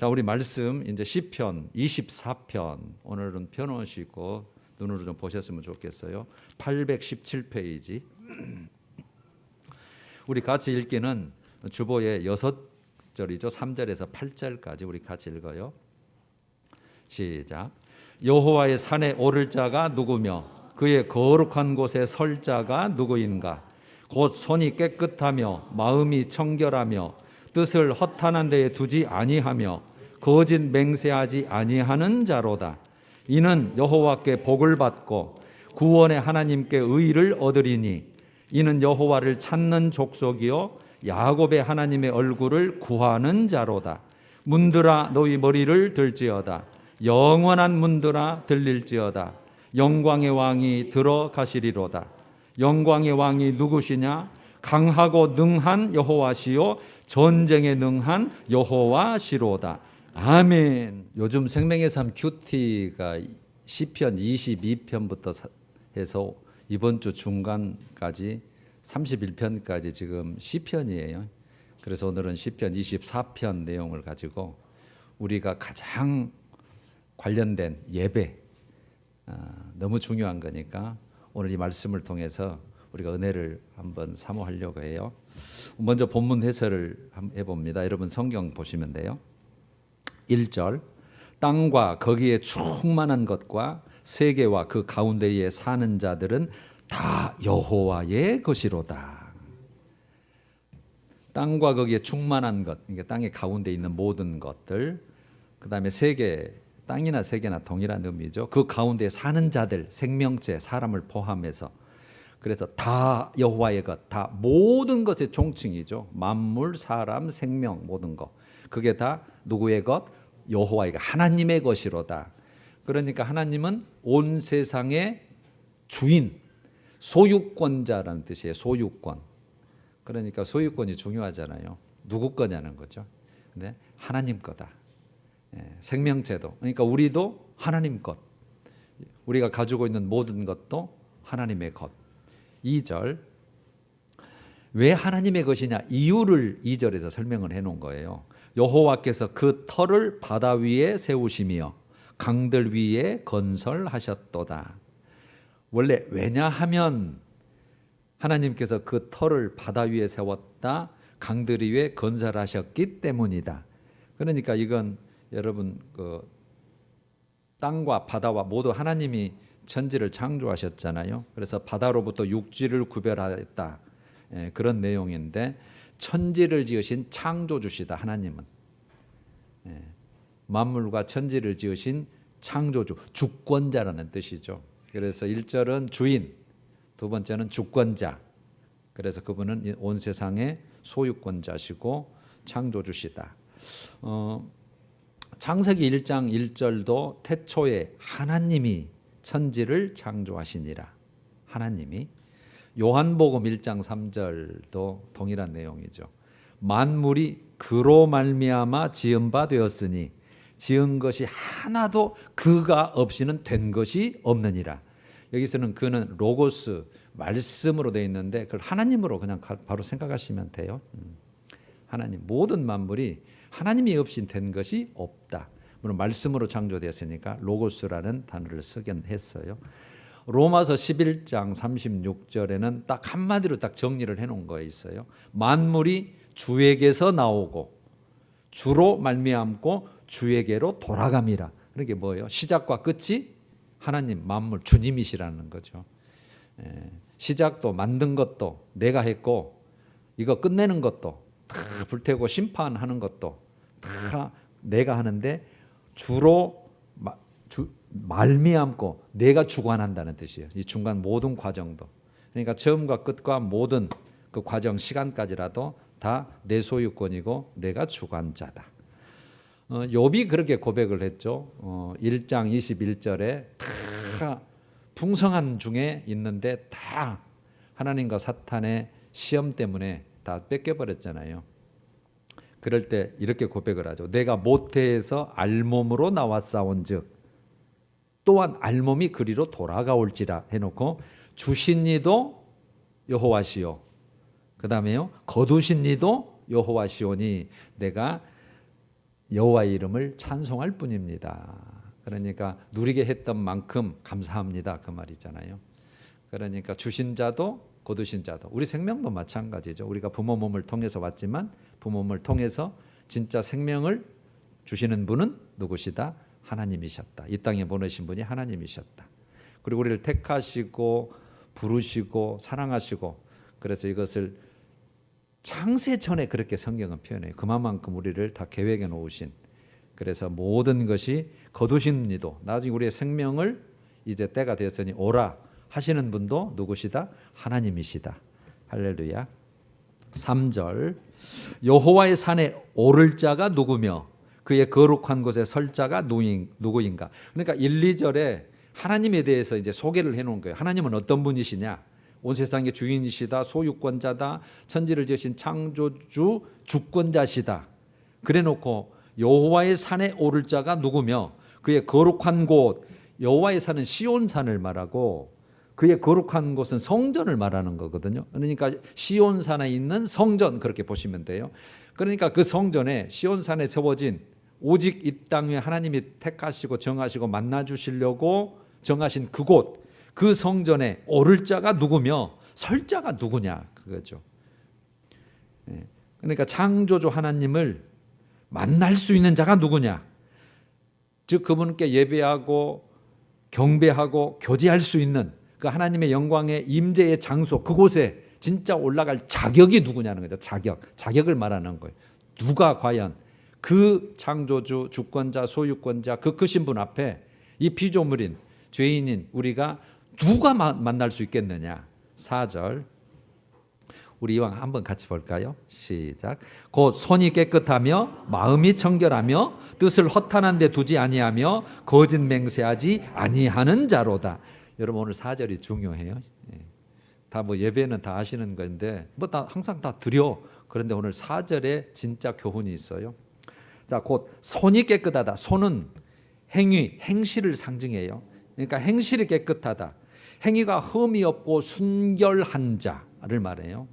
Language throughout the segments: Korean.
자, 우리 말씀 이제 시편 24편 오늘은 펴놓으시고 눈으로 좀 보셨으면 좋겠어요. 817페이지. 우리 같이 읽기는 주보의 6절이죠. 3절에서 8절까지 우리 같이 읽어요. 시작. 여호와의 산에 오를 자가 누구며 그의 거룩한 곳에 설 자가 누구인가? 곧 손이 깨끗하며 마음이 청결하며 뜻을 허탄한 데에 두지 아니하며 거짓 맹세하지 아니하는 자로다. 이는 여호와께 복을 받고 구원의 하나님께 의를 얻으리니 이는 여호와를 찾는 족속이요 야곱의 하나님의 얼굴을 구하는 자로다. 문들아 너희 머리를 들지어다. 영원한 문들아 들릴지어다. 영광의 왕이 들어가시리로다. 영광의 왕이 누구시냐? 강하고 능한 여호와시요 전쟁에 능한 여호와시로다. 아멘. 요즘 생명의 삶 큐티가 시편 22편부터 해서 이번 주 중간까지 31편까지 지금 시편이에요. 그래서 오늘은 시편 24편 내용을 가지고 우리가 가장 관련된 예배, 너무 중요한 거니까 오늘 이 말씀을 통해서 우리가 은혜를 한번 사모하려고 해요. 먼저 본문 해설을 해봅니다. 여러분 성경 보시면 돼요. 1절, 땅과 거기에 충만한 것과 세계와 그 가운데에 사는 자들은 다 여호와의 것이로다. 땅과 거기에 충만한 것, 그러니까 땅의 가운데 있는 모든 것들, 그 다음에 세계, 땅이나 세계나 동일한 의미죠. 그 가운데 사는 자들, 생명체, 사람을 포함해서, 그래서 다 여호와의 것, 다 모든 것의 종칭이죠. 만물, 사람, 생명, 모든 것. 그게 다 누구의 것? 여호와의 것, 하나님의 것이로다. 그러니까 하나님은 온 세상의 주인, 소유권자라는 뜻이에요. 소유권. 그러니까 소유권이 중요하잖아요. 누구 거냐는 거죠. 근데 하나님 거다. 생명체도, 그러니까 우리도 하나님 것, 우리가 가지고 있는 모든 것도 하나님의 것. 2절, 왜 하나님의 것이냐? 이유를 2절에서 설명을 해놓은 거예요. 여호와께서 그 터를 바다 위에 세우시며 강들 위에 건설하셨도다. 원래 왜냐하면 하나님께서 그 터를 바다 위에 세웠다, 강들 위에 건설하셨기 때문이다. 그러니까 이건 여러분 그 땅과 바다와 모두 하나님이 천지를 창조하셨잖아요. 그래서 바다로부터 육지를 구별하였다. 그런 내용인데 천지를 지으신 창조주시다. 하나님은 만물과 천지를 지으신 창조주, 주권자라는 뜻이죠. 그래서 1절은 주인, 두 번째는 주권자. 그래서 그분은 온 세상의 소유권자시고 창조주시다. 창세기 1장 1절도 태초에 하나님이 천지를 창조하시니라. 하나님이. 요한복음 1장 3절도 동일한 내용이죠. 만물이 그로 말미암아 지은 바 되었으니 지은 것이 하나도 그가 없이는 된 것이 없느니라. 여기서는 그는 로고스, 말씀으로 되어 있는데 그걸 하나님으로 그냥 바로 생각하시면 돼요. 하나님, 모든 만물이 하나님이 없이 된 것이 없다. 물론 말씀으로 창조되었으니까 로고스라는 단어를 쓰긴 했어요. 로마서 11장 36절에는 딱 한마디로 딱 정리를 해놓은 거 있어요. 만물이 주에게서 나오고 주로 말미암고 주에게로 돌아감이라. 그게 뭐예요? 시작과 끝이 하나님, 만물, 주님이시라는 거죠. 시작도 만든 것도 내가 했고 이거 끝내는 것도 다 불태우고 심판하는 것도 다 내가 하는데 주로 말미암고 내가 주관한다는 뜻이에요. 이 중간 모든 과정도. 그러니까 처음과 끝과 모든 그 과정 시간까지라도 다 내 소유권이고 내가 주관자다. 욥이 그렇게 고백을 했죠. 1장 21절에 다 풍성한 중에 있는데 다 하나님과 사탄의 시험 때문에 다 뺏겨버렸잖아요. 그럴 때 이렇게 고백을 하죠. 내가 모태에서 알몸으로 나왔사온즉 또한 알몸이 그리로 돌아가올지라 해놓고 주신 이도 여호와시오. 그 다음에요. 거두신 이도 여호와시오니 내가 여호와의 이름을 찬송할 뿐입니다. 그러니까 누리게 했던 만큼 감사합니다. 그 말이잖아요. 그러니까 주신 자도 거두신 자도 우리 생명도 마찬가지죠. 우리가 부모 몸을 통해서 왔지만 부모 몸을 통해서 진짜 생명을 주시는 분은 누구시다? 하나님이셨다. 이 땅에 보내신 분이 하나님이셨다. 그리고 우리를 택하시고 부르시고 사랑하시고 그래서 이것을 창세 전에 그렇게 성경은 표현해요. 그만큼 우리를 다 계획해 놓으신 그래서 모든 것이 거두신 이도 나중에 우리의 생명을 이제 때가 되었으니 오라 하시는 분도 누구시다? 하나님이시다. 할렐루야. 3절 여호와의 산에 오를 자가 누구며 그의 거룩한 곳에 설 자가 누구인가. 그러니까 1, 2절에 하나님에 대해서 이제 소개를 해놓은 거예요. 하나님은 어떤 분이시냐? 온 세상의 주인이시다, 소유권자다, 천지를 지으신 창조주, 주권자시다. 그래놓고 여호와의 산에 오를 자가 누구며 그의 거룩한 곳, 여호와의 산은 시온산을 말하고 그의 거룩한 곳은 성전을 말하는 거거든요. 그러니까 시온산에 있는 성전 그렇게 보시면 돼요. 그러니까 그 성전에 시온산에 세워진 오직 이 땅 위에 하나님이 택하시고 정하시고 만나주시려고 정하신 그곳 그 성전에 오를 자가 누구며 설 자가 누구냐 그거죠. 그러니까 창조주 하나님을 만날 수 있는 자가 누구냐. 즉 그분께 예배하고 경배하고 교제할 수 있는 그 하나님의 영광의 임재의 장소 그곳에 진짜 올라갈 자격이 누구냐는 거죠. 자격을 말하는 거예요. 누가 과연 그 창조주 주권자 소유권자 그 크신 분 앞에 이 피조물인 죄인인 우리가 누가 만날 수 있겠느냐. 4절 우리 이왕 한번 같이 볼까요? 시작. 곧 손이 깨끗하며 마음이 청결하며 뜻을 허탄한 데 두지 아니하며 거짓 맹세하지 아니하는 자로다. 여러분 오늘 4절이 중요해요. 다 뭐 예배는 다 아시는 건데 뭐 다 항상 다 드려. 그런데 오늘 4절에 진짜 교훈이 있어요. 자, 곧 손이 깨끗하다. 손은 행위, 행실을 상징해요. 그러니까 행실이 깨끗하다. 행위가 흠이 없고 순결한 자를 말해요.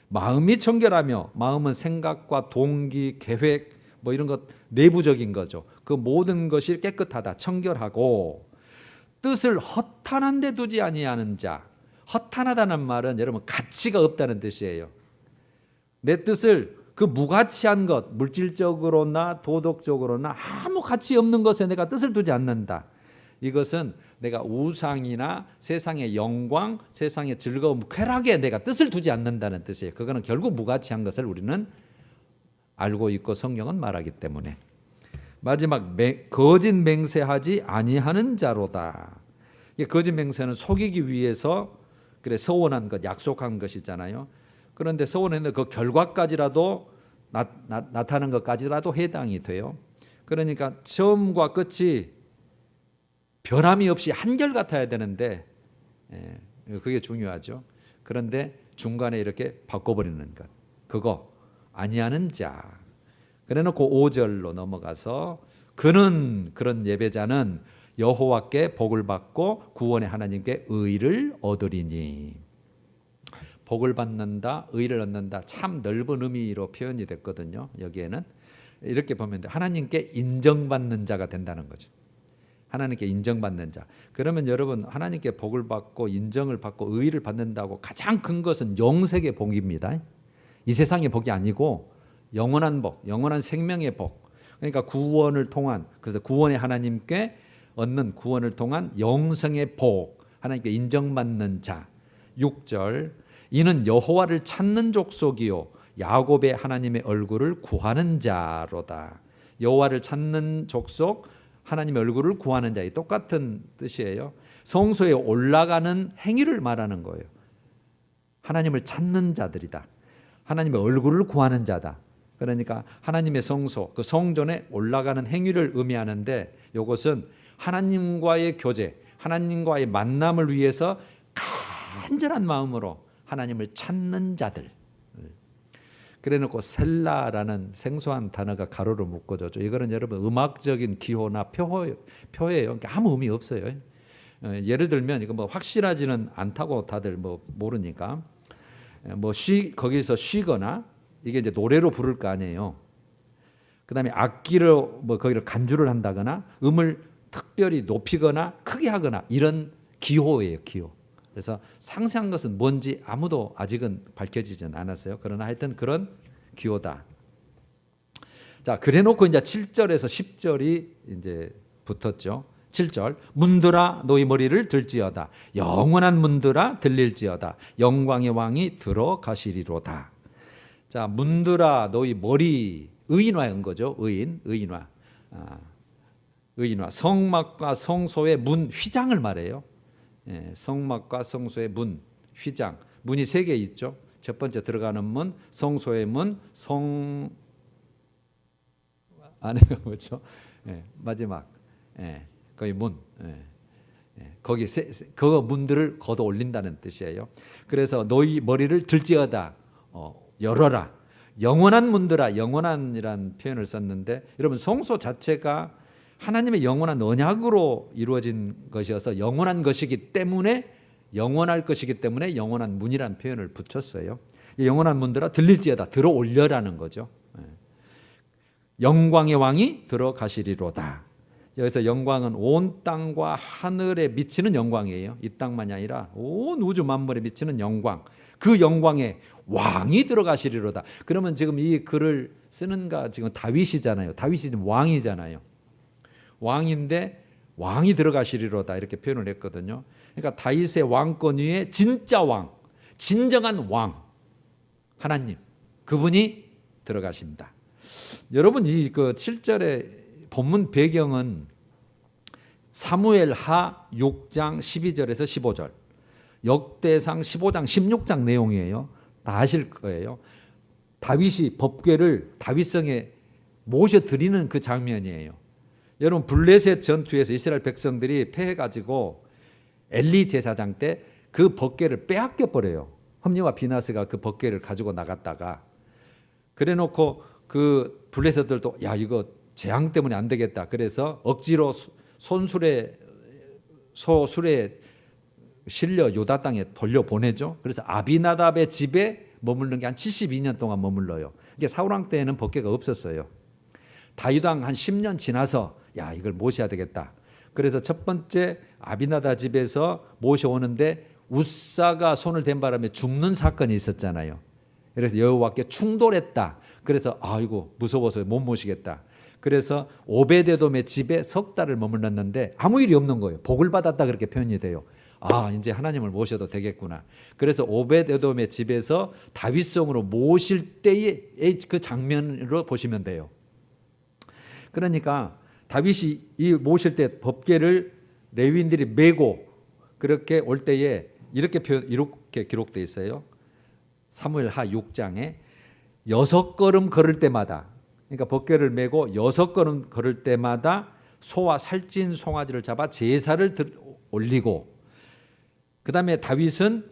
마음이 청결하며 마음은 생각과 동기, 계획 뭐 이런 것 내부적인 거죠. 그 모든 것이 깨끗하다. 청결하고 뜻을 허탄한 데 두지 아니하는 자. 허탄하다는 말은 여러분 가치가 없다는 뜻이에요. 내 뜻을 그 무가치한 것 물질적으로나 도덕적으로나 아무 가치 없는 것에 내가 뜻을 두지 않는다. 이것은 내가 우상이나 세상의 영광, 세상의 즐거움, 쾌락에 내가 뜻을 두지 않는다는 뜻이에요. 그거는 결국 무가치한 것을 우리는 알고 있고 성경은 말하기 때문에. 마지막 거짓 맹세하지 아니하는 자로다. 거짓 맹세는 속이기 위해서 그래 서원한 것, 약속한 것이잖아요. 그런데 서원했는데 그 결과까지라도 나타나는 것까지라도 해당이 돼요. 그러니까 처음과 끝이 변함이 없이 한결같아야 되는데 그게 중요하죠. 그런데 중간에 이렇게 바꿔버리는 것, 그거 아니하는 자. 그래놓고 5절로 넘어가서 그는 그런 예배자는 여호와께 복을 받고 구원의 하나님께 의를 얻으리니. 복을 받는다, 의를 얻는다 참 넓은 의미로 표현이 됐거든요. 여기에는 이렇게 보면 하나님께 인정받는 자가 된다는 거죠. 하나님께 인정받는 자. 그러면 여러분 하나님께 복을 받고 인정을 받고 의를 받는다고 가장 큰 것은 영생의 복입니다. 이 세상의 복이 아니고 영원한 복, 영원한 생명의 복. 그러니까 구원을 통한 그래서 구원의 하나님께 얻는 구원을 통한 영생의 복. 하나님께 인정받는 자. 6절 이는 여호와를 찾는 족속이요 야곱의 하나님의 얼굴을 구하는 자로다. 여호와를 찾는 족속 하나님의 얼굴을 구하는 자. 이 똑같은 뜻이에요. 성소에 올라가는 행위를 말하는 거예요. 하나님을 찾는 자들이다. 하나님의 얼굴을 구하는 자다. 그러니까 하나님의 성소, 그 성전에 올라가는 행위를 의미하는데 이것은 하나님과의 교제, 하나님과의 만남을 위해서 간절한 마음으로 하나님을 찾는 자들. 그래놓고 셀라라는 생소한 단어가 가로로 묶어졌죠. 이거는 여러분 음악적인 기호나 표예요. 아무 의미 없어요. 예를 들면 이거 뭐 확실하지는 않다고 다들 뭐 모르니까 거기서 쉬거나 이게 이제 노래로 부를 거 아니에요. 그다음에 악기로 뭐 거기를 간주를 한다거나 음을 특별히 높이거나 크게 하거나 이런 기호예요, 기호. 그래서 상세한 것은 뭔지 아무도 아직은 밝혀지진 않았어요. 그러나 하여튼 그런 기호다. 자, 그래놓고 이제 7절에서 10절이 이제 붙었죠. 7절, 문들아 너희 머리를 들지어다. 영원한 문들아 들릴지어다. 영광의 왕이 들어가시리로다. 자, 문들아 너희 머리, 의인화인 거죠. 의인화. 의인화. 성막과 성소의 문 휘장을 말해요. 예, 성막과 성소의 문 휘장. 문이 3개 있죠. 첫 번째 들어가는 문, 성소의 문, 안에가 뭐죠? 예, 마지막. 예, 거기 문. 거기 그 문들을 걷어 올린다는 뜻이에요. 그래서 너희 머리를 들지어다. 열어라. 영원한 문들아, 영원한이란 표현을 썼는데 여러분 성소 자체가 하나님의 영원한 언약으로 이루어진 것이어서 영원한 것이기 때문에 영원할 것이기 때문에 영원한 문이라는 표현을 붙였어요. 영원한 문들아 들릴지어다. 들어올려라는 거죠. 영광의 왕이 들어가시리로다. 여기서 영광은 온 땅과 하늘에 미치는 영광이에요. 이 땅만이 아니라 온 우주 만물에 미치는 영광. 그 영광에 왕이 들어가시리로다. 그러면 지금 이 글을 쓰는가 지금 다윗이잖아요. 다윗이 지금 왕이잖아요. 왕인데 왕이 들어가시리로다 이렇게 표현을 했거든요. 그러니까 다윗의 왕권 위에 진짜 왕, 진정한 왕, 하나님, 그분이 들어가신다. 여러분 이 그 7절의 본문 배경은 사무엘하 6장 12절에서 15절, 역대상 15장 16장 내용이에요. 다 아실 거예요. 다윗이 법궤를 다윗성에 모셔드리는 그 장면이에요. 여러분 블레셋 전투에서 이스라엘 백성들이 패해가지고 엘리 제사장 때 그 법궤를 빼앗겨 버려요. 험리와 비나스가 그 법궤를 가지고 나갔다가 그래놓고 그 블레셋들도 야 이거 재앙 때문에 안 되겠다. 그래서 억지로 소술에 실려 요다 땅에 돌려보내죠. 그래서 아비나답의 집에 머무르는 게 한 72년 동안 머물러요. 이게 사울왕 때에는 법궤가 없었어요. 다윗왕 한 10년 지나서 야 이걸 모셔야 되겠다. 그래서 첫 번째 아비나답 집에서 모셔오는데 우사가 손을 댄 바람에 죽는 사건이 있었잖아요. 그래서 여호와께 충돌했다. 그래서 아이고 무서워서 못 모시겠다. 그래서 오베데돔의 집에 석 달을 머물렀는데 아무 일이 없는 거예요. 복을 받았다 그렇게 표현이 돼요. 아 이제 하나님을 모셔도 되겠구나. 그래서 오베데돔의 집에서 다윗성으로 모실 때의 그 장면으로 보시면 돼요. 그러니까 다윗이 이 모실 때 법궤를 레위인들이 메고 그렇게 올 때에 이렇게 기록되어 있어요. 사무엘하 6장에 6걸음 걸을 때마다, 그러니까 법궤를 메고 6걸음 걸을 때마다 소와 살찐 송아지를 잡아 제사를 올리고, 그 다음에 다윗은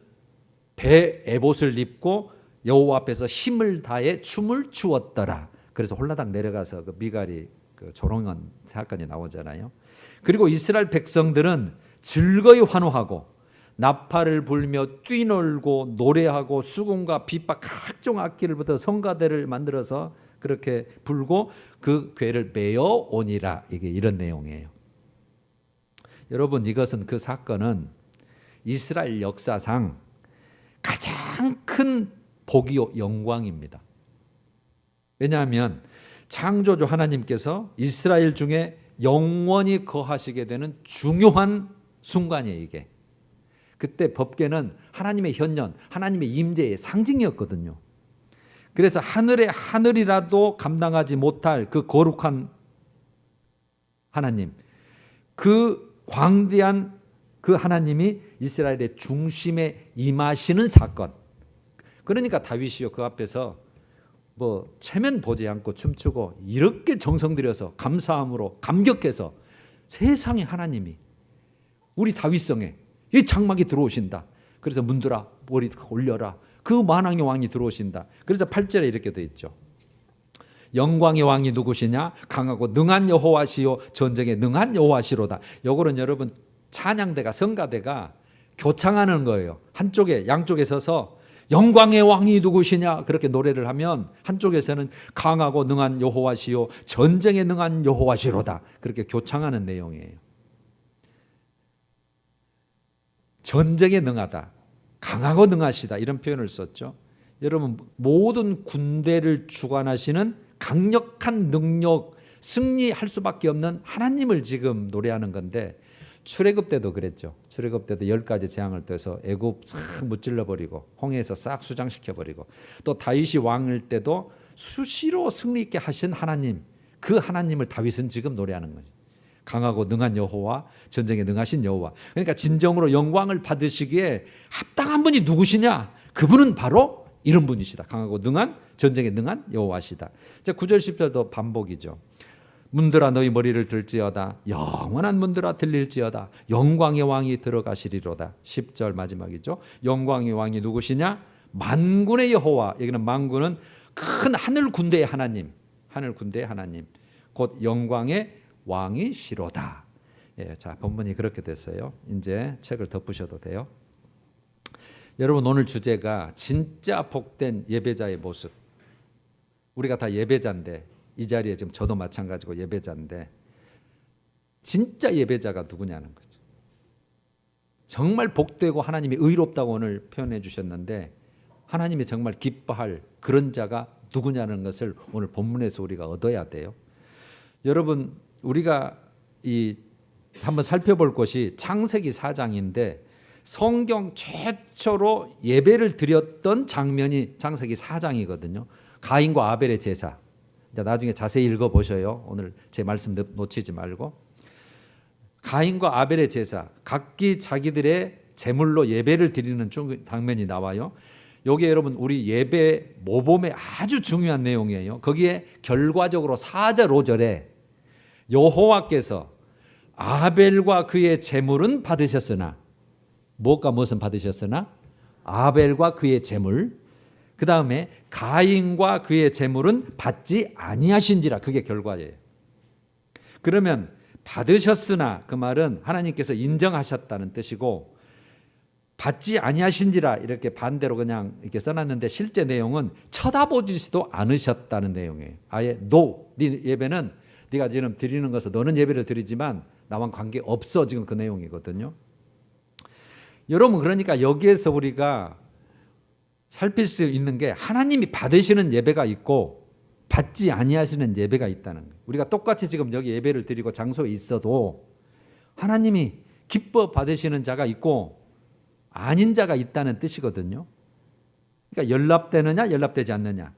배 에봇을 입고 여호와 앞에서 힘을 다해 춤을 추었더라. 그래서 홀라당 내려가서 그 미갈이 그 조롱한 사건이 나오잖아요. 그리고 이스라엘 백성들은 즐거이 환호하고 나팔을 불며 뛰놀고 노래하고 수금과 빗바 각종 악기를부터 성가대를 만들어서 그렇게 불고 그 궤를 메어 오니라. 이게 이런 내용이에요. 여러분 이것은 그 사건은 이스라엘 역사상 가장 큰 복이요 영광입니다. 왜냐하면 창조주 하나님께서 이스라엘 중에 영원히 거하시게 되는 중요한 순간이에요. 이게 그때 법궤는 하나님의 현년, 하나님의 임재의 상징이었거든요. 그래서 하늘의 하늘이라도 감당하지 못할 그 거룩한 하나님, 그 광대한 그 하나님이 이스라엘의 중심에 임하시는 사건. 그러니까 다윗이요 그 앞에서 뭐 체면 보지 않고 춤추고 이렇게 정성 들여서 감사함으로 감격해서 세상의 하나님이 우리 다윗성에 이 장막이 들어오신다. 그래서 문들아 머리 올려라. 그 만왕의 왕이 들어오신다. 그래서 8절에 이렇게 되어 있죠. 영광의 왕이 누구시냐? 강하고 능한 여호와시요 전쟁에 능한 여호와시로다. 요거는 여러분 찬양대가 성가대가 교창하는 거예요. 한쪽에 양쪽에 서서 영광의 왕이 누구시냐 그렇게 노래를 하면 한쪽에서는 강하고 능한 여호와시요 전쟁에 능한 여호와시로다 그렇게 교창하는 내용이에요. 전쟁에 능하다, 강하고 능하시다 이런 표현을 썼죠. 여러분 모든 군대를 주관하시는 강력한 능력, 승리할 수밖에 없는 하나님을 지금 노래하는 건데 출애굽 때도 그랬죠. 출애굽 때도 10가지 재앙을 떠서 애굽 싹 무찔러버리고 홍해에서 싹 수장시켜버리고 또 다윗이 왕일 때도 수시로 승리 있게 하신 하나님, 그 하나님을 다윗은 지금 노래하는 거죠. 강하고 능한 여호와, 전쟁에 능하신 여호와. 그러니까 진정으로 영광을 받으시기에 합당한 분이 누구시냐? 그분은 바로 이런 분이시다. 강하고 능한, 전쟁에 능한 여호와시다. 9절 10절도 반복이죠. 문들아 너희 머리를 들지어다. 영원한 문들아 들릴지어다. 영광의 왕이 들어가시리로다. 10절 마지막이죠. 영광의 왕이 누구시냐? 만군의 여호와. 여기는 만군은 큰 하늘 군대의 하나님. 하늘 군대의 하나님. 곧 영광의 왕이시로다. 예, 자, 본문이 그렇게 됐어요. 이제 책을 덮으셔도 돼요. 여러분 오늘 주제가 진짜 복된 예배자의 모습. 우리가 다 예배자인데 이 자리에 지금 저도 마찬가지고 예배자인데 진짜 예배자가 누구냐는 거죠. 정말 복되고 하나님이 의롭다고 오늘 표현해 주셨는데 하나님이 정말 기뻐할 그런 자가 누구냐는 것을 오늘 본문에서 우리가 얻어야 돼요. 여러분 우리가 한번 살펴볼 것이 창세기 4장인데 성경 최초로 예배를 드렸던 장면이 창세기 4장이거든요. 가인과 아벨의 제사. 나중에 자세히 읽어보셔요. 오늘 제 말씀 놓치지 말고. 가인과 아벨의 제사, 각기 자기들의 제물로 예배를 드리는 장면이 나와요. 여기에 여러분 우리 예배 모범의 아주 중요한 내용이에요. 거기에 결과적으로 4절 5절에 여호와께서 아벨과 그의 제물은 받으셨으나 무엇과 무엇은 받으셨으나 아벨과 그의 제물 그 다음에 가인과 그의 제물은 받지 아니하신지라 그게 결과예요. 그러면 받으셨으나 그 말은 하나님께서 인정하셨다는 뜻이고 받지 아니하신지라 이렇게 반대로 그냥 이렇게 써놨는데 실제 내용은 쳐다보지도 않으셨다는 내용이에요. 아예 no, 네 예배는 네가 지금 드리는 것은 너는 예배를 드리지만 나와 관계 없어 지금 그 내용이거든요. 여러분 그러니까 여기에서 우리가 살필 수 있는 게 하나님이 받으시는 예배가 있고 받지 아니하시는 예배가 있다는 거예요. 우리가 똑같이 지금 여기 예배를 드리고 장소에 있어도 하나님이 기뻐 받으시는 자가 있고 아닌 자가 있다는 뜻이거든요. 그러니까 연락되느냐 연락되지 않느냐.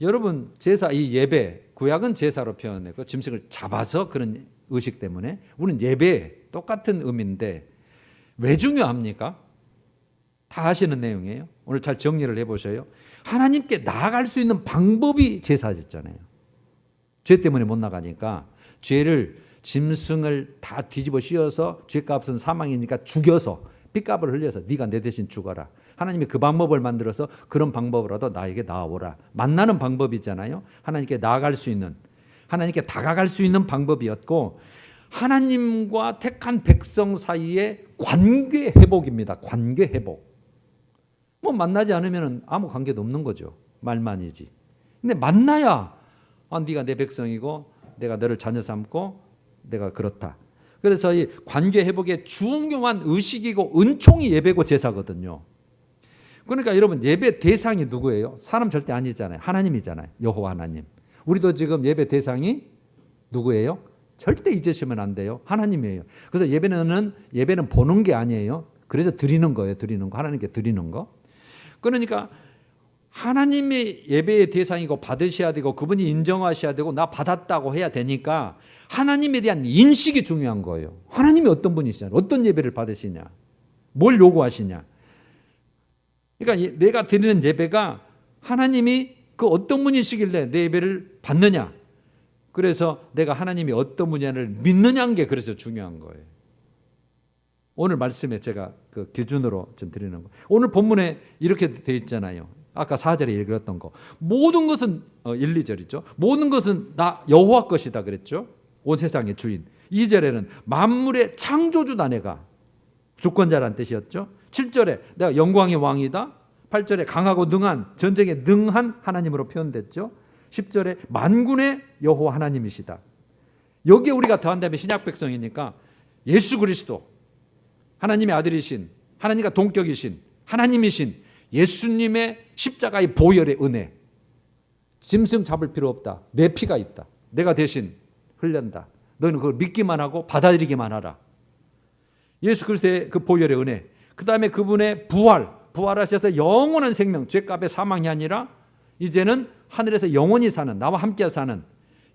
여러분 제사 이 예배 구약은 제사로 표현했고 짐승을 잡아서 그런 의식 때문에 우리는 예배 똑같은 의미인데 왜 중요합니까? 다 하시는 내용이에요. 오늘 잘 정리를 해보셔요. 하나님께 나아갈 수 있는 방법이 제사였잖아요. 죄 때문에 못 나가니까 죄를 짐승을 다 뒤집어 씌워서 죄값은 사망이니까 죽여서 핏값을 흘려서 네가 내 대신 죽어라. 하나님이 그 방법을 만들어서 그런 방법으로도 나에게 나아오라. 만나는 방법이잖아요. 하나님께 나아갈 수 있는 하나님께 다가갈 수 있는 방법이었고 하나님과 택한 백성 사이의 관계 회복입니다. 관계 회복. 뭐 만나지 않으면 아무 관계도 없는 거죠. 말만이지. 근데 만나야 네가 내 백성이고 내가 너를 자녀 삼고 내가 그렇다. 그래서 이 관계 회복의 중요한 의식이고 은총이 예배고 제사거든요. 그러니까 여러분 예배 대상이 누구예요? 사람 절대 아니잖아요. 하나님이잖아요. 여호와 하나님. 우리도 지금 예배 대상이 누구예요? 절대 잊으시면 안 돼요. 하나님이에요. 그래서 예배는 보는 게 아니에요. 그래서 드리는 거예요. 드리는 거. 하나님께 드리는 거. 그러니까 하나님의 예배의 대상이고 받으셔야 되고 그분이 인정하셔야 되고 나 받았다고 해야 되니까 하나님에 대한 인식이 중요한 거예요. 하나님이 어떤 분이시냐, 어떤 예배를 받으시냐, 뭘 요구하시냐. 그러니까 내가 드리는 예배가 하나님이 그 어떤 분이시길래 내 예배를 받느냐. 그래서 내가 하나님이 어떤 분야를 믿느냐는 게 그래서 중요한 거예요. 오늘 말씀에 제가 그 기준으로 좀 드리는 거. 오늘 본문에 이렇게 되어 있잖아요. 아까 4절에 읽었던 거. 모든 것은 1, 2절이죠. 모든 것은 나 여호와 것이다 그랬죠. 온 세상의 주인. 2절에는 만물의 창조주다 내가. 주권자란 뜻이었죠. 7절에 내가 영광의 왕이다. 8절에 강하고 능한, 전쟁에 능한 하나님으로 표현됐죠. 10절에 만군의 여호와 하나님이시다. 여기에 우리가 더한다면 신약 백성이니까 예수 그리스도, 하나님의 아들이신, 하나님과 동격이신 하나님이신 예수님의 십자가의 보혈의 은혜, 짐승 잡을 필요 없다. 내 피가 있다. 내가 대신 흘린다. 너는 그걸 믿기만 하고 받아들이기만 하라. 예수 그리스도의 그 보혈의 은혜, 그 다음에 그분의 부활하셔서 영원한 생명, 죄값의 사망이 아니라 이제는 하늘에서 영원히 사는, 나와 함께 사는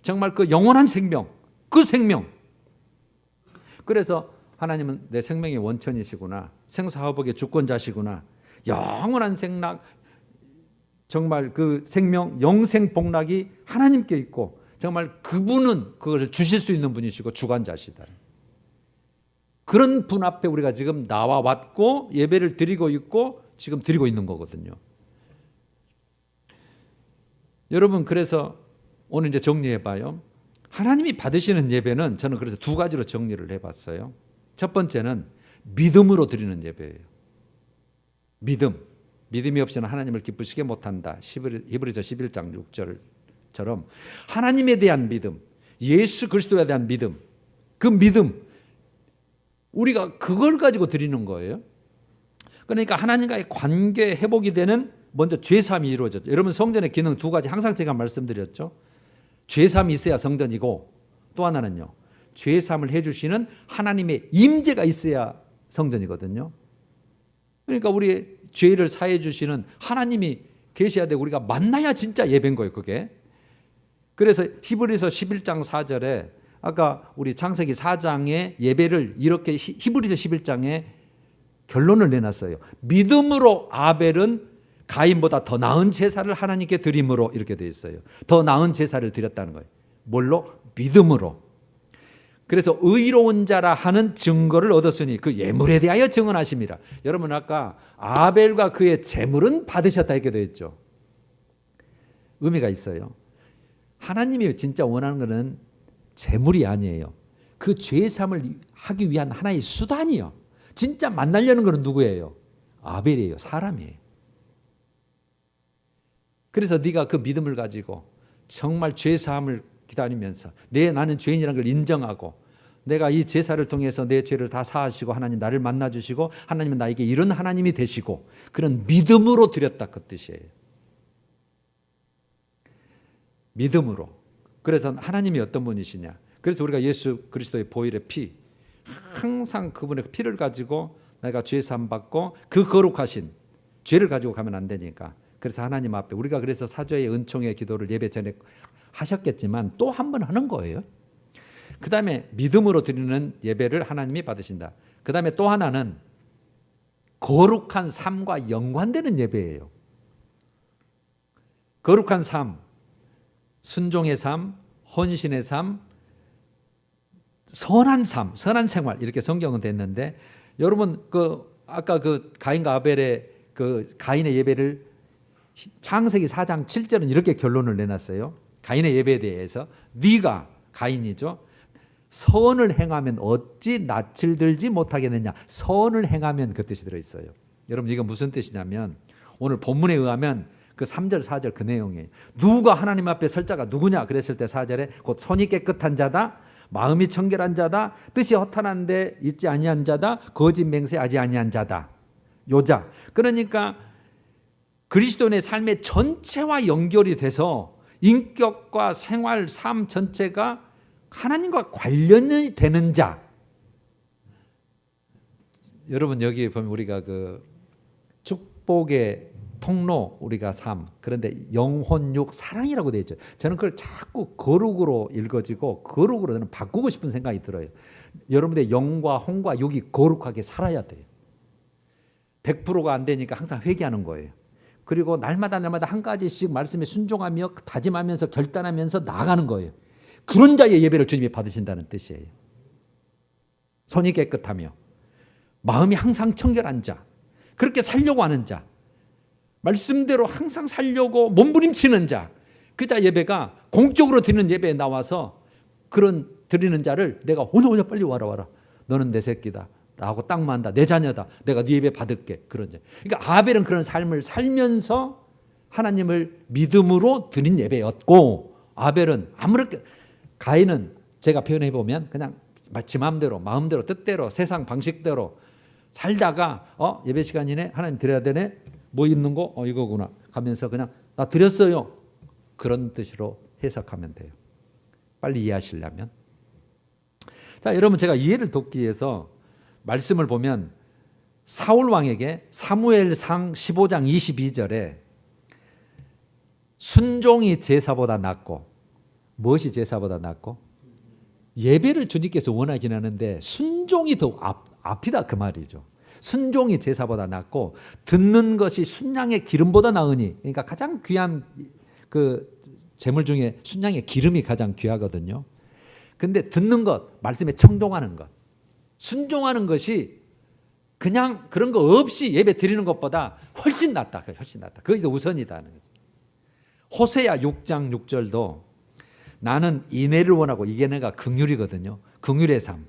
정말 그 영원한 생명, 그 생명. 그래서 하나님은 내 생명의 원천이시구나, 생사화복의 주권자시구나, 영원한 생락, 정말 그 생명, 영생 복락이 하나님께 있고 정말 그분은 그것을 주실 수 있는 분이시고 주관자시다. 그런 분 앞에 우리가 지금 나와 왔고 예배를 드리고 있고 지금 드리고 있는 거거든요. 여러분, 그래서 오늘 이제 정리해 봐요. 하나님이 받으시는 예배는 저는 그래서 두 가지로 정리를 해봤어요. 첫 번째는 믿음으로 드리는 예배예요. 믿음이 없이는 하나님을 기쁘시게 못한다. 히브리서 11장 6절처럼 하나님에 대한 믿음, 예수 그리스도에 대한 믿음, 그 믿음, 우리가 그걸 가지고 드리는 거예요. 그러니까 하나님과의 관계 회복이 되는 먼저 죄사함이 이루어졌죠. 여러분, 성전의 기능 두 가지 항상 제가 말씀드렸죠. 죄사함이 있어야 성전이고, 또 하나는요, 죄사함을 해주시는 하나님의 임재가 있어야 성전이거든요. 그러니까 우리 죄를 사해 주시는 하나님이 계셔야 되고 우리가 만나야 진짜 예배인 거예요, 그게. 그래서 히브리서 11장 4절에 아까 우리 창세기 4장의 예배를 이렇게 히브리서 11장에 결론을 내놨어요. 믿음으로 아벨은 가인보다 더 나은 제사를 하나님께 드림으로, 이렇게 되어 있어요. 더 나은 제사를 드렸다는 거예요. 뭘로? 믿음으로. 그래서 의로운 자라 하는 증거를 얻었으니 그 예물에 대하여 증언하십니다. 여러분, 아까 아벨과 그의 제물은 받으셨다 이렇게 되어 있죠. 의미가 있어요. 하나님이 진짜 원하는 것은 제물이 아니에요. 그 죄사함을 하기 위한 하나의 수단이요. 진짜 만나려는 것은 누구예요? 아벨이에요. 사람이에요. 그래서 네가 그 믿음을 가지고 정말 죄사함을 기다리면서 나는 죄인이라는 걸 인정하고 내가 이 제사를 통해서 내 죄를 다 사하시고 하나님 나를 만나주시고 하나님은 나에게 이런 하나님이 되시고 그런 믿음으로 드렸다, 그 뜻이에요. 믿음으로. 그래서 하나님이 어떤 분이시냐. 그래서 우리가 예수 그리스도의 보혈의 피, 항상 그분의 피를 가지고 내가 죄사함 받고 그 거룩하신 죄를 가지고 가면 안 되니까. 그래서 하나님 앞에 우리가 그래서 사죄의 은총의 기도를 예배 전에 하셨겠지만 또 한 번 하는 거예요. 그 다음에 믿음으로 드리는 예배를 하나님이 받으신다. 그 다음에 또 하나는 거룩한 삶과 연관되는 예배예요. 거룩한 삶, 순종의 삶, 헌신의 삶, 선한 삶, 선한 생활, 이렇게 성경은 됐는데, 여러분 아까 그 가인과 아벨의 그 가인의 예배를 창세기 4장 7절은 이렇게 결론을 내놨어요. 가인의 예배에 대해서 네가, 가인이죠, 선을 행하면 어찌 낯을 들지 못하겠느냐. 선을 행하면, 그 뜻이 들어있어요. 여러분, 이거 무슨 뜻이냐면 오늘 본문에 의하면 그 3절 4절 그 내용이에요. 누가 하나님 앞에 설 자가 누구냐 그랬을 때 4절에 곧 손이 깨끗한 자다, 마음이 청결한 자다, 뜻이 허탄한 데 있지 아니한 자다, 거짓 맹세하지 아니한 자다. 요자. 그러니까 그리스도인의 삶의 전체와 연결이 돼서 인격과 생활, 삶 전체가 하나님과 관련이 되는 자. 여러분, 여기 보면 우리가 그 축복의 통로, 우리가 삶, 그런데 영혼, 육, 사랑이라고 되어 있죠. 저는 그걸 자꾸 거룩으로 읽어지고 거룩으로 저는 바꾸고 싶은 생각이 들어요. 여러분의 영과 혼과 육이 거룩하게 살아야 돼요. 100%가 안 되니까 항상 회개하는 거예요. 그리고 날마다 한 가지씩 말씀에 순종하며 다짐하면서 결단하면서 나아가는 거예요. 그런 자의 예배를 주님이 받으신다는 뜻이에요. 손이 깨끗하며 마음이 항상 청결한 자, 그렇게 살려고 하는 자, 말씀대로 항상 살려고 몸부림치는 자, 그 자 예배가 공적으로 드리는 예배에 나와서 그런 드리는 자를 내가 오늘 빨리 와라. 너는 내 새끼다. 나하고 딱 맞는다. 내 자녀다. 내가 네 예배 받을게. 그런 제. 그러니까 아벨은 그런 삶을 살면서 하나님을 믿음으로 드린 예배였고, 아벨은 아무렇게, 가인은 제가 표현해 보면 그냥 지 마음대로 뜻대로 세상 방식대로 살다가 예배 시간이네, 하나님 드려야 되네, 뭐 있는 거 이거구나 가면서 그냥 나 드렸어요, 그런 뜻으로 해석하면 돼요. 빨리 이해하시려면. 자, 여러분, 제가 이해를 돕기 위해서 말씀을 보면 사울 왕에게 사무엘상 15장 22절에 순종이 제사보다 낫고, 무엇이 제사보다 낫고? 예배를 주님께서 원하긴 하는데 순종이 더 앞이다, 그 말이죠. 순종이 제사보다 낫고 듣는 것이 순양의 기름보다 나으니, 그러니까 가장 귀한 그 제물 중에 순양의 기름이 가장 귀하거든요. 근데 듣는 것, 말씀에 청종하는 것, 순종하는 것이 그냥 그런 거 없이 예배 드리는 것보다 훨씬 낫다. 훨씬 낫다. 그게 더 우선이다 하는 거죠. 호세야 6장 6절도 나는 인애를 원하고, 이게 내가 긍휼이거든요. 긍휼의 삶.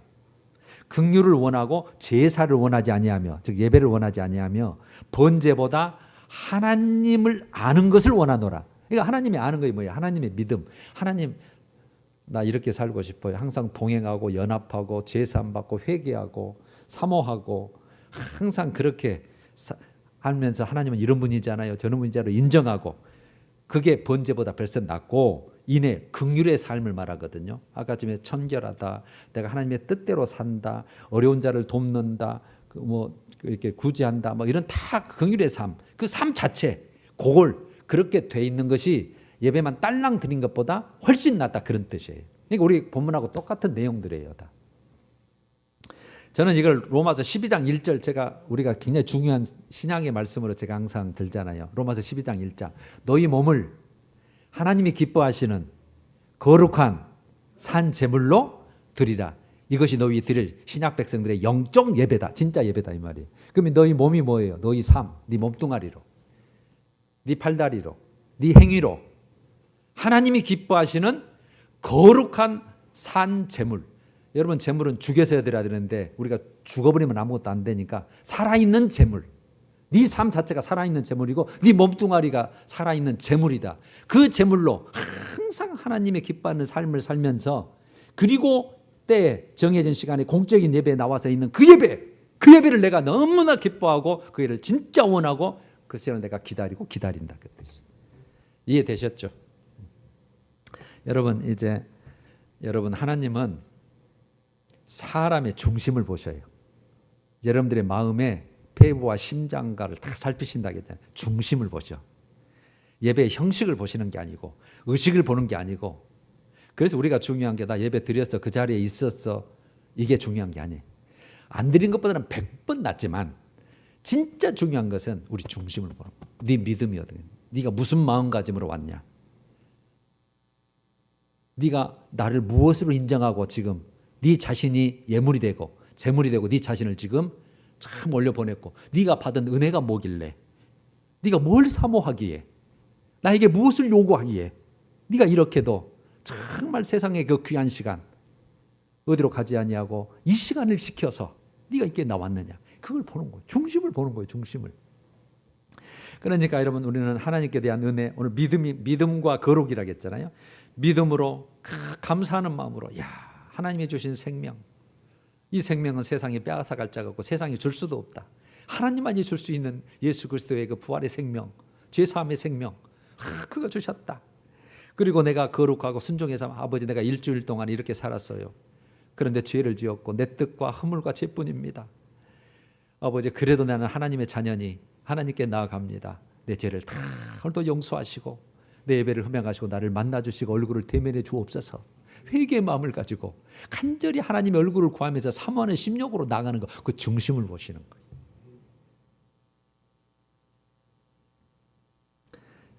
긍휼을 원하고 제사를 원하지 아니하며, 즉 예배를 원하지 아니하며 번제보다 하나님을 아는 것을 원하노라. 그러니까 하나님이 아는 것이 뭐예요? 하나님의 믿음. 하나님, 나 이렇게 살고 싶어요. 항상 동행하고 연합하고 제사함 받고 회개하고 사모하고 항상 그렇게 하면서 하나님은 이런 분이잖아요, 저런 분이잖아요 인정하고, 그게 번제보다 벌써 낫고, 인애, 긍휼의 삶을 말하거든요. 아까 전에 청결하다, 내가 하나님의 뜻대로 산다, 어려운 자를 돕는다, 뭐 이렇게 구제한다, 뭐 이런 다 긍휼의 삶, 그 삶 자체, 그걸 그렇게 돼 있는 것이 예배만 딸랑 드린 것보다 훨씬 낫다, 그런 뜻이에요. 그러니까 우리 본문하고 똑같은 내용들이에요, 다. 저는 이걸 로마서 12장 1절, 우리가 굉장히 중요한 신약의 말씀으로 제가 항상 들잖아요. 로마서 12장 1장. 너희 몸을 하나님이 기뻐하시는 거룩한 산 제물로 드리라. 이것이 너희 드릴 신약 백성들의 영적 예배다. 진짜 예배다, 이 말이에요. 그러면 너희 몸이 뭐예요? 너희 삶, 네 몸뚱아리로, 네 팔다리로, 네 행위로 하나님이 기뻐하시는 거룩한 산 제물. 여러분, 제물은 죽여서 해야 되는데 우리가 죽어버리면 아무것도 안 되니까 살아있는 제물, 네 삶 자체가 살아있는 제물이고 네 몸뚱아리가 살아있는 제물이다. 그 제물로 항상 하나님의 기뻐하는 삶을 살면서, 그리고 때에 정해진 시간에 공적인 예배에 나와서 있는 그 예배를 내가 너무나 기뻐하고 그 예를 진짜 원하고 그 시간을 내가 기다리고 기다린다, 그 뜻이. 이해되셨죠? 여러분, 이제 여러분, 하나님은 사람의 중심을 보셔요. 여러분들의 마음에 폐부와 심장가를 다 살피신다고 했잖아요. 중심을 보셔. 예배의 형식을 보시는 게 아니고 의식을 보는 게 아니고. 그래서 우리가 중요한 게 나 예배 드렸어, 그 자리에 있었어, 이게 중요한 게 아니에요. 안 드린 것보다는 100번 낫지만 진짜 중요한 것은 우리 중심을 보는 거야. 네 믿음이 어떻게, 네가 무슨 마음가짐으로 왔냐, 네가 나를 무엇으로 인정하고 지금 네 자신이 예물이 되고 재물이 되고 네 자신을 지금 참 올려보냈고, 네가 받은 은혜가 뭐길래, 네가 뭘 사모하기에, 나에게 무엇을 요구하기에 네가 이렇게도 정말 세상의 그 귀한 시간 어디로 가지 아니하고 이 시간을 지켜서 네가 이렇게 나왔느냐, 그걸 보는 거예요. 중심을 보는 거예요, 중심을. 그러니까 여러분, 우리는 하나님께 대한 은혜, 오늘 믿음과 거룩이라고 했잖아요. 믿음으로 감사하는 마음으로, 야, 하나님이 주신 생명, 이 생명은 세상이 빼앗아갈 자가 없고 세상이 줄 수도 없다. 하나님만이 줄 수 있는 예수 그리스도의 그 부활의 생명, 죄사함의 생명, 그거 주셨다. 그리고 내가 거룩하고 순종해서, 아버지, 내가 일주일 동안 이렇게 살았어요. 그런데 죄를 지었고 내 뜻과 허물과 죄뿐입니다. 아버지, 그래도 나는 하나님의 자녀니 하나님께 나아갑니다. 내 죄를 다 오늘도 용서하시고 내 예배를 흠양하시고 나를 만나주시고 얼굴을 대면해 주옵소서. 회개의 마음을 가지고 간절히 하나님의 얼굴을 구하면서 사모하는 심령으로 나가는 것, 그 중심을 보시는 거예요.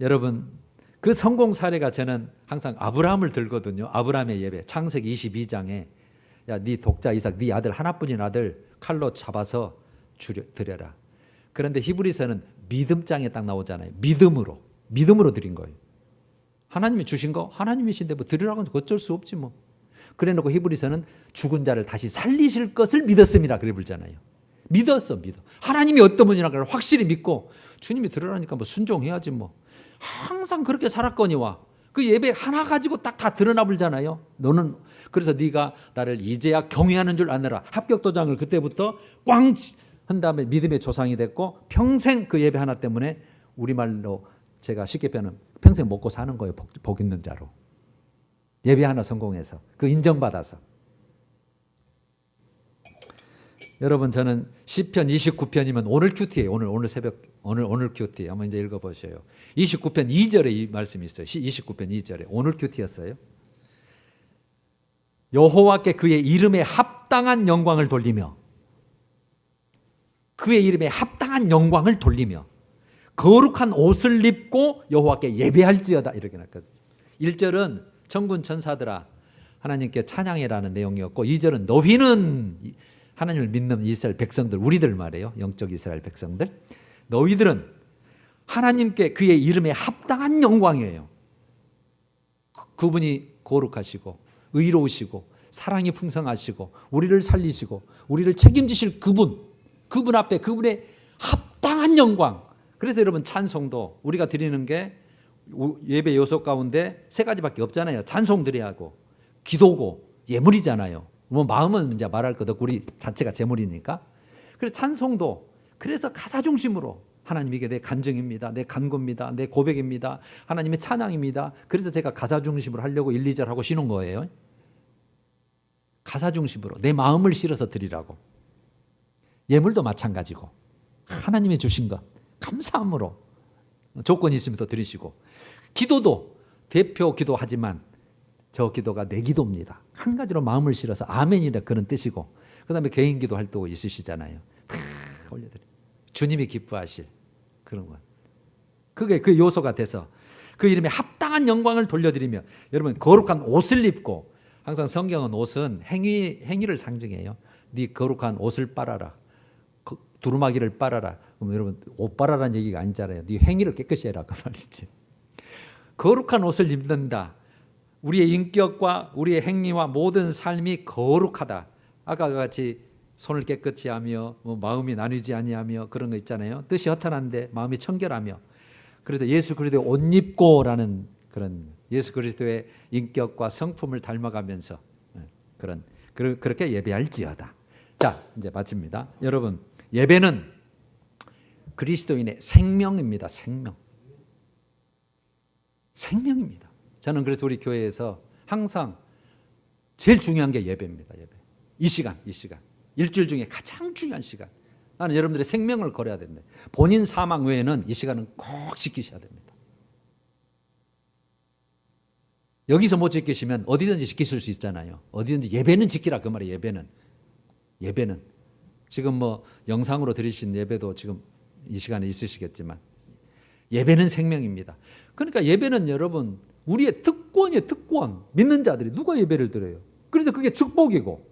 여러분, 그 성공 사례가, 저는 항상 아브라함을 들거든요. 아브라함의 예배, 창세기 22장에 야, 네 독자 이삭, 네 아들, 하나뿐인 아들 칼로 잡아서 드려라. 그런데 히브리서는 믿음장에 딱 나오잖아요. 믿음으로 드린 거예요. 하나님이 주신 거 하나님이신데 뭐 드리라고 하면 어쩔 수 없지 뭐. 그래놓고 히브리서는 죽은 자를 다시 살리실 것을 믿었음이라 그래 불잖아요. 믿어. 하나님이 어떤 분이라 그걸 확실히 믿고 주님이 들으라니까 뭐 순종해야지 뭐. 항상 그렇게 살았거니와 그 예배 하나 가지고 딱 다 드러나 불잖아요. 너는 그래서 네가 나를 이제야 경외하는 줄 아느라 합격 도장을 그때부터 꽝 한 다음에 믿음의 조상이 됐고 평생 그 예배 하나 때문에 우리말로 제가 쉽게 표현하면 평생 먹고 사는 거예요. 복 있는 자로. 예배 하나 성공해서 그 인정받아서. 여러분 저는 시편 29편이면 오늘 큐티예요. 오늘 새벽 오늘 큐티 한번 이제 읽어보셔요. 29편 2절에 이 말씀이 있어요. 29편 2절에 오늘 큐티였어요. 여호와께 그의 이름에 합당한 영광을 돌리며 그의 이름에 합당한 영광을 돌리며 거룩한 옷을 입고 여호와께 예배할지어다 이렇게 나왔거든요. 1절은 천군 천사들아 하나님께 찬양해라는 내용이었고 2절은 너희는 하나님을 믿는 이스라엘 백성들 우리들 말이에요. 영적 이스라엘 백성들 너희들은 하나님께 그의 이름에 합당한 영광이에요. 그분이 거룩하시고 의로우시고 사랑이 풍성하시고 우리를 살리시고 우리를 책임지실 그분 앞에 그분의 합당한 영광. 그래서 여러분 찬송도 우리가 드리는 게 예배 요소 가운데 세 가지밖에 없잖아요. 찬송 드려야 하고 기도고 예물이잖아요. 뭐 마음은 이제 말할 것 없고 우리 자체가 제물이니까. 그래서 찬송도 그래서 가사 중심으로 하나님 이게 내 간증입니다. 내 간구입니다. 내 고백입니다. 하나님의 찬양입니다. 그래서 제가 가사 중심으로 하려고 1, 2절 하고 쉬는 거예요. 가사 중심으로 내 마음을 실어서 드리라고. 예물도 마찬가지고 하나님이 주신 것 감사함으로 조건이 있으면 더 드리시고 기도도 대표 기도하지만 저 기도가 내 기도입니다. 한 가지로 마음을 실어서 아멘이라 그런 뜻이고 그다음에 개인 기도 활동 있으시잖아요. 다 올려드려요. 주님이 기뻐하실 그런 것. 그게 그 요소가 돼서 그 이름에 합당한 영광을 돌려드리며 여러분 거룩한 옷을 입고 항상 성경은 옷은 행위를 상징해요. 네 거룩한 옷을 빨아라. 두루마기를 빨아라. 그럼 여러분 옷 빨아라는 얘기가 아니잖아요. 네 행위를 깨끗이 해라 그 말이지. 거룩한 옷을 입는다. 우리의 인격과 우리의 행위와 모든 삶이 거룩하다. 아까 같이 손을 깨끗이 하며 마음이 나뉘지 아니하며 그런 거 있잖아요. 뜻이 허탄한데 마음이 청결하며 그래도 예수 그리스도의 옷 입고라는 그런 예수 그리스도의 인격과 성품을 닮아가면서 그렇게 예배할지어다. 자 이제 마칩니다. 여러분 예배는 그리스도인의 생명입니다. 생명입니다. 저는 그래서 우리 교회에서 항상 제일 중요한 게 예배입니다. 예배. 이 시간. 일주일 중에 가장 중요한 시간. 나는 여러분들의 생명을 걸어야 된다. 본인 사망 외에는 이 시간은 꼭 지키셔야 됩니다. 여기서 못 지키시면 어디든지 지키실 수 있잖아요. 어디든지 예배는 지키라 그 말이에요. 예배는 지금 뭐 영상으로 드리신 예배도 지금 이 시간에 있으시겠지만 예배는 생명입니다. 그러니까 예배는 여러분 우리의 특권이에요. 특권. 믿는 자들이 누가 예배를 드려요. 그래서 그게 축복이고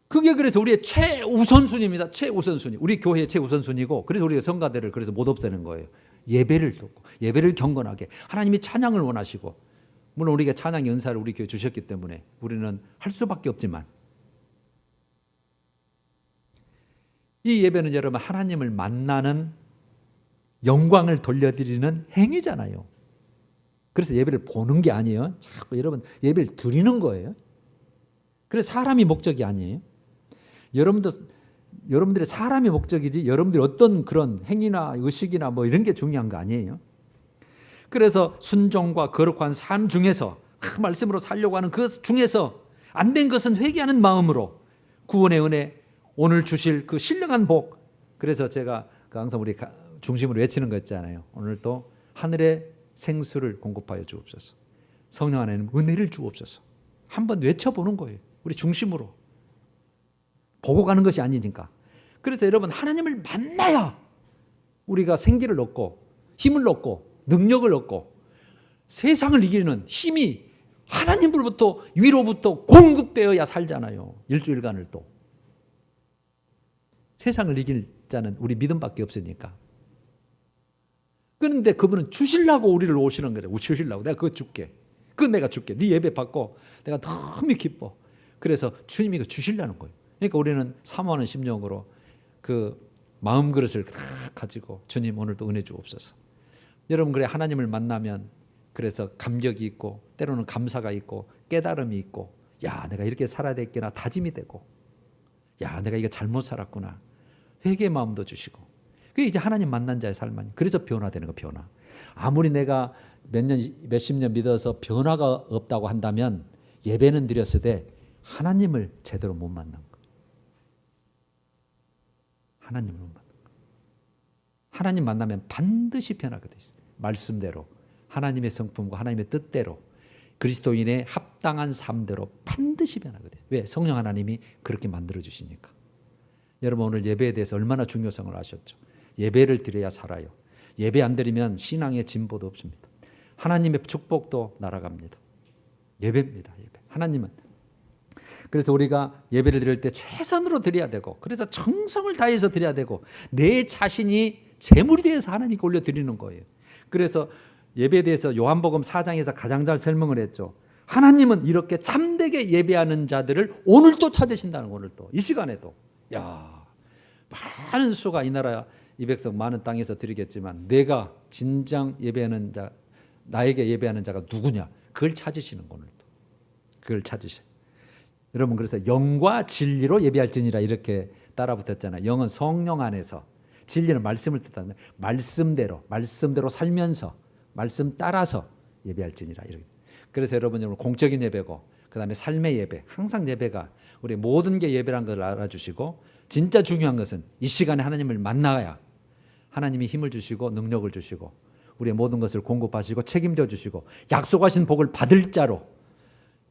그게 그래서 우리의 최우선순위입니다. 최우선순위. 우리 교회의 최우선순위고 그래서 우리가 성가대를 그래서 못 없애는 거예요. 예배를 돕고 예배를 경건하게 하나님이 찬양을 원하시고 물론 우리가 찬양 연사를 우리 교회에 주셨기 때문에 우리는 할 수밖에 없지만 이 예배는 여러분 하나님을 만나는 영광을 돌려드리는 행위잖아요. 그래서 예배를 보는 게 아니에요. 자꾸 여러분 예배를 드리는 거예요. 그래서 사람이 목적이 아니에요. 여러분들의 사람이 목적이지 여러분들이 어떤 그런 행위나 의식이나 뭐 이런 게 중요한 거 아니에요. 그래서 순종과 거룩한 삶 중에서 말씀으로 살려고 하는 그 중에서 안 된 것은 회개하는 마음으로 구원의 은혜 오늘 주실 그 신령한 복. 그래서 제가 항상 우리 중심으로 외치는 거 있잖아요. 오늘도 하늘의 생수를 공급하여 주옵소서. 성령 안에는 은혜를 주옵소서. 한번 외쳐보는 거예요. 우리 중심으로. 보고 가는 것이 아니니까. 그래서 여러분 하나님을 만나야 우리가 생기를 얻고 힘을 얻고 능력을 얻고 세상을 이기는 힘이 하나님으로부터 위로부터 공급되어야 살잖아요. 일주일간을 또. 세상을 이길 자는 우리 믿음밖에 없으니까. 그런데 그분은 주시려고 우리를 오시는 거예요. 주시려고. 내가 그거 줄게. 그건 내가 줄게. 네 예배 받고 내가 너무 기뻐. 그래서 주님이 이거 주시려는 거예요. 그러니까 우리는 사모하는 심령으로 그 마음 그릇을 다 가지고 주님 오늘도 은혜 주옵소서. 여러분 그래 하나님을 만나면 그래서 감격이 있고 때로는 감사가 있고 깨달음이 있고 야 내가 이렇게 살아야 되겠구나 다짐이 되고 야 내가 이거 잘못 살았구나 회개의 마음도 주시고 그게 이제 하나님 만난 자의 삶 아니에요. 그래서 변화되는 거 변화. 아무리 내가 몇십 년 믿어서 변화가 없다고 한다면 예배는 드렸을 때 하나님을 제대로 못 만난 거예요. 하나님을 못 만난 거예요. 하나님 만나면 반드시 변화가 돼 있어요. 말씀대로 하나님의 성품과 하나님의 뜻대로 그리스도인의 합당한 삶대로 반드시 변화가 돼요. 왜? 성령 하나님이 그렇게 만들어 주시니까. 여러분 오늘 예배에 대해서 얼마나 중요성을 아셨죠? 예배를 드려야 살아요. 예배 안 드리면 신앙의 진보도 없습니다. 하나님의 축복도 날아갑니다. 예배입니다. 예배. 하나님은 그래서 우리가 예배를 드릴 때 최선으로 드려야 되고 그래서 정성을 다해서 드려야 되고 내 자신이 제물이 되어서 하나님께 올려드리는 거예요. 그래서 예배에 대해서 요한복음 4장에서 가장 잘 설명을 했죠. 하나님은 이렇게 참되게 예배하는 자들을 오늘도 찾으신다는 거예요. 오늘도 이 시간에도 야 많은 수가 이 나라 이 백성 많은 땅에서 드리겠지만 내가 진정 예배하는 자 나에게 예배하는 자가 누구냐 그걸 찾으시는 거예요. 오늘도 그걸 찾으셔요. 여러분 그래서 영과 진리로 예배할지니라 이렇게 따라붙었잖아요. 영은 성령 안에서 진리는 말씀을 뜻하는 말씀대로 살면서 말씀 따라서 예배할지니라 이렇게. 그래서 여러분 공적인 예배고 그다음에 삶의 예배 항상 예배가 우리 모든 게 예배란 걸 알아주시고 진짜 중요한 것은 이 시간에 하나님을 만나야 하나님이 힘을 주시고 능력을 주시고 우리의 모든 것을 공급하시고 책임져 주시고 약속하신 복을 받을 자로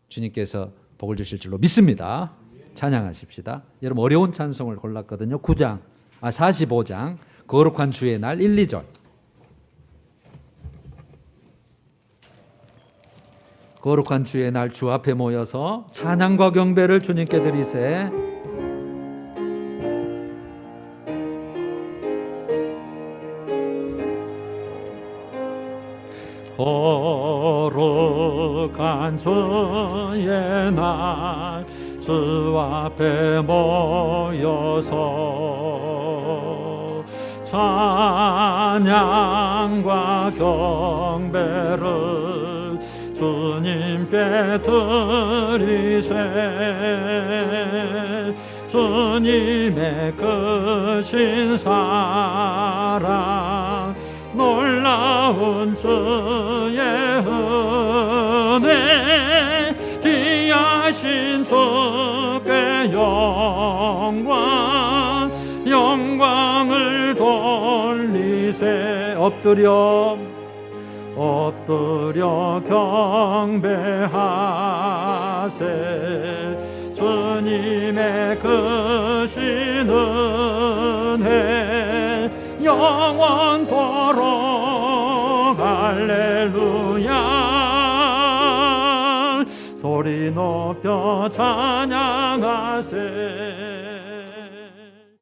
주님께서 복을 주실 줄로 믿습니다. 찬양하십시다. 여러분 어려운 찬송을 골랐거든요. 45장 거룩한 주의 날 1, 2절. 거룩한 주의 날 주 앞에 모여서 찬양과 경배를 주님께 드리세. 거룩한 주의 날 주 앞에 모여서 찬양과 경배를 주님께 드리세. 주님의 크신 사랑 놀라운 주의 은혜 귀하신 주께 영광을 돌리세. 엎드려 경배하세. 주님의 크신 은혜 영원토록 할렐루야. 소리 높여 찬양하세.